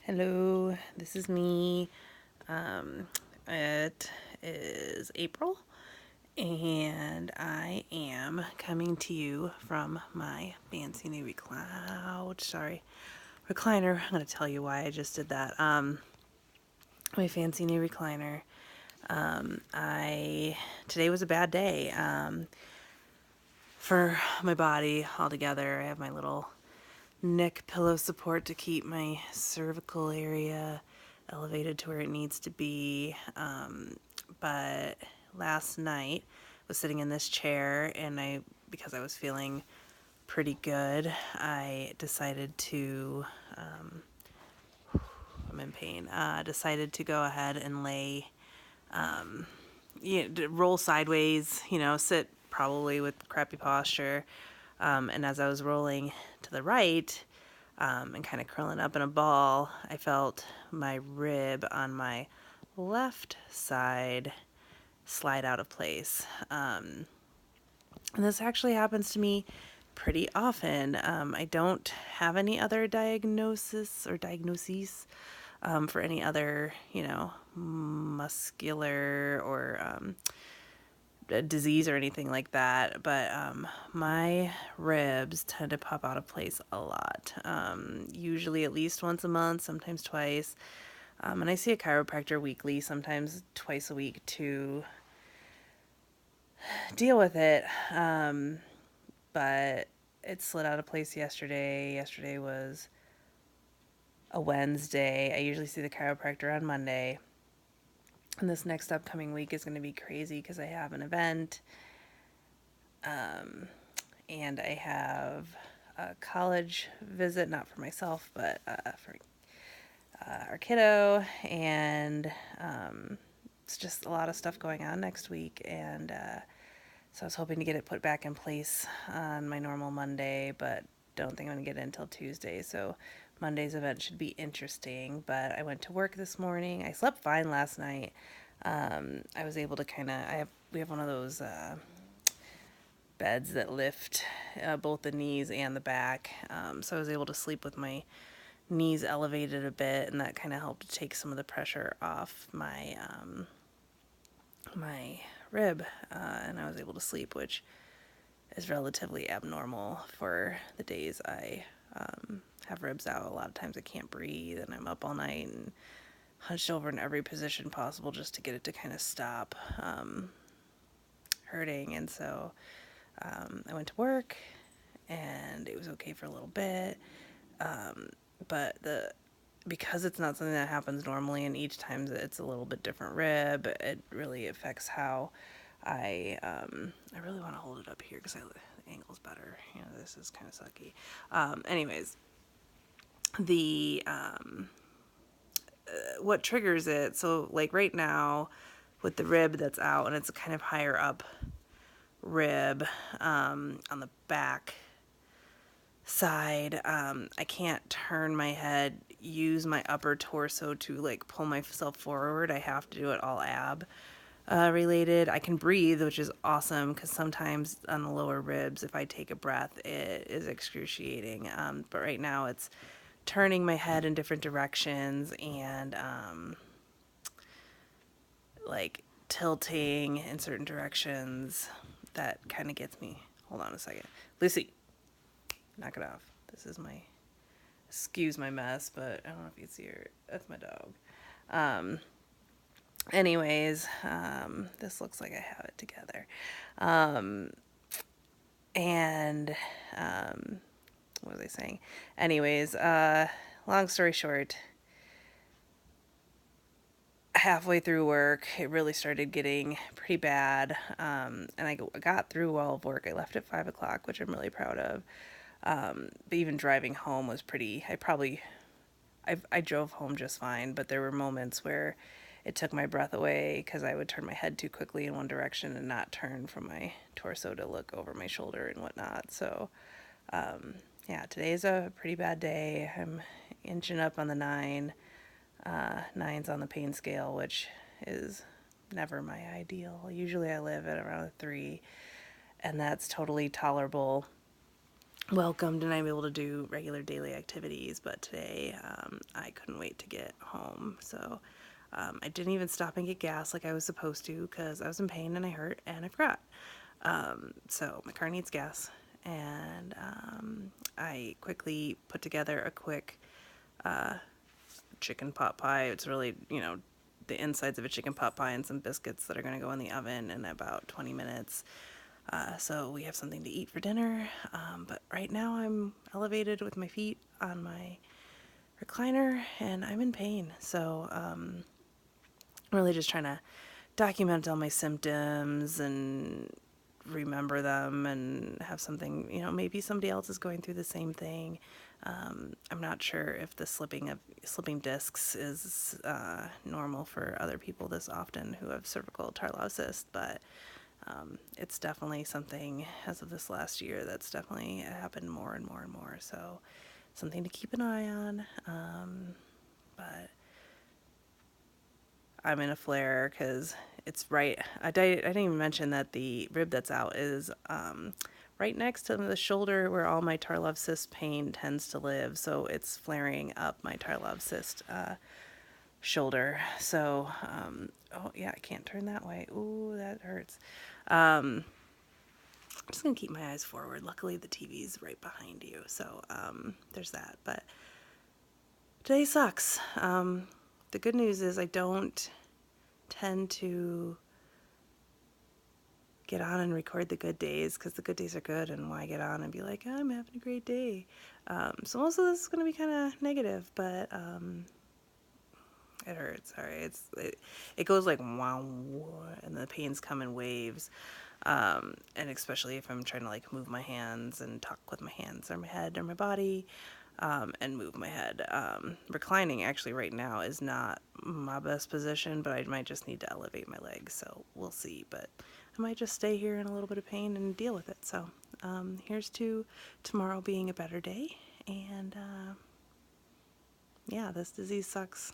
Hello, this is me. It is April, and I am coming to you from my fancy new recliner. I'm going to tell you why I just did that. My fancy new recliner. Today was a bad day for my body altogether. I have my little neck pillow support to keep my cervical area elevated to where it needs to be. But last night I was sitting in this chair and because I was feeling pretty good, I decided to, I'm in pain, decided to go ahead and roll sideways, sit probably with crappy posture. And as I was rolling to the right, and kind of curling up in a ball, I felt my rib on my left side slide out of place. And this actually happens to me pretty often. I don't have any other diagnoses for any other, muscular or disease or anything like that, but my ribs tend to pop out of place a lot. Usually at least once a month, sometimes twice. And I see a chiropractor weekly, sometimes twice a week to deal with it. But it slid out of place yesterday. Yesterday was a Wednesday. I usually see the chiropractor on Monday. And this next upcoming week is going to be crazy because I have an event. And I have a college visit, not for myself, but for our kiddo. And it's just a lot of stuff going on next week. And so I was hoping to get it put back in place on my normal Monday, but don't think I'm going to get it until Tuesday. So Monday's event should be interesting. But I went to work this morning. I slept fine last night. I was able to we have one of those beds that lift both the knees and the back. So I was able to sleep with my knees elevated a bit, and that kind of helped take some of the pressure off my rib, and I was able to sleep, which is relatively abnormal for the days I have ribs out. A lot of times I can't breathe, and I'm up all night and hunched over in every position possible just to get it to kind of stop hurting. And so I went to work, and it was okay for a little bit, but because it's not something that happens normally, and each time it's a little bit different rib, it really affects how I really want to hold it up here because the angle's better. This is kind of sucky. Anyways, the what triggers it? So like right now, with the rib that's out and it's a kind of higher up rib on the back side, I can't turn my head, use my upper torso to like pull myself forward. I have to do it all ab related. I can breathe, which is awesome because sometimes on the lower ribs, if I take a breath, it is excruciating. But right now it's turning my head in different directions and like tilting in certain directions. That kind of gets me. Hold on a second. Lucy, knock it off. Excuse my mess, but I don't know if you can see her. That's my dog. This looks like I have it together. And what was I saying? Anyways, long story short, halfway through work, it really started getting pretty bad. And I got through all of work. I left at 5 o'clock, which I'm really proud of. But even driving home was I drove home just fine, but there were moments where it took my breath away because I would turn my head too quickly in one direction and not turn from my torso to look over my shoulder and whatnot. So, yeah, today's a pretty bad day. I'm inching up on the 9's on the pain scale, which is never my ideal. Usually I live at around a 3, and that's totally tolerable welcomed and I'm able to do regular daily activities. But today, I couldn't wait to get home. So I didn't even stop and get gas like I was supposed to because I was in pain and I hurt and I forgot. So my car needs gas. And I quickly put together a quick chicken pot pie. It's really, the insides of a chicken pot pie and some biscuits that are going to go in the oven in about 20 minutes. So we have something to eat for dinner. But right now I'm elevated with my feet on my recliner and I'm in pain. So I'm really just trying to document all my symptoms and remember them and have something, maybe somebody else is going through the same thing. I'm not sure if the slipping discs is normal for other people this often who have cervical tarlov cyst, but it's definitely something as of this last year that's definitely happened more and more and more. So something to keep an eye on. But I'm in a flare because it's right. I didn't even mention that the rib that's out is right next to the shoulder where all my Tarlov cyst pain tends to live. So it's flaring up my Tarlov cyst shoulder. So, oh yeah, I can't turn that way. Ooh, that hurts. I'm just gonna keep my eyes forward. Luckily, the TV's right behind you, so there's that. But today sucks. The good news is I don't tend to get on and record the good days because the good days are good, and why get on and be like, I'm having a great day. So most of this is going to be kind of negative, but it hurts. Sorry, it goes like wow, and the pains come in waves. And especially if I'm trying to like move my hands and talk with my hands or my head or my body, and move my head. Reclining actually right now is not my best position, but I might just need to elevate my legs, so we'll see. But I might just stay here in a little bit of pain and deal with it. So here's to tomorrow being a better day. And yeah, this disease sucks.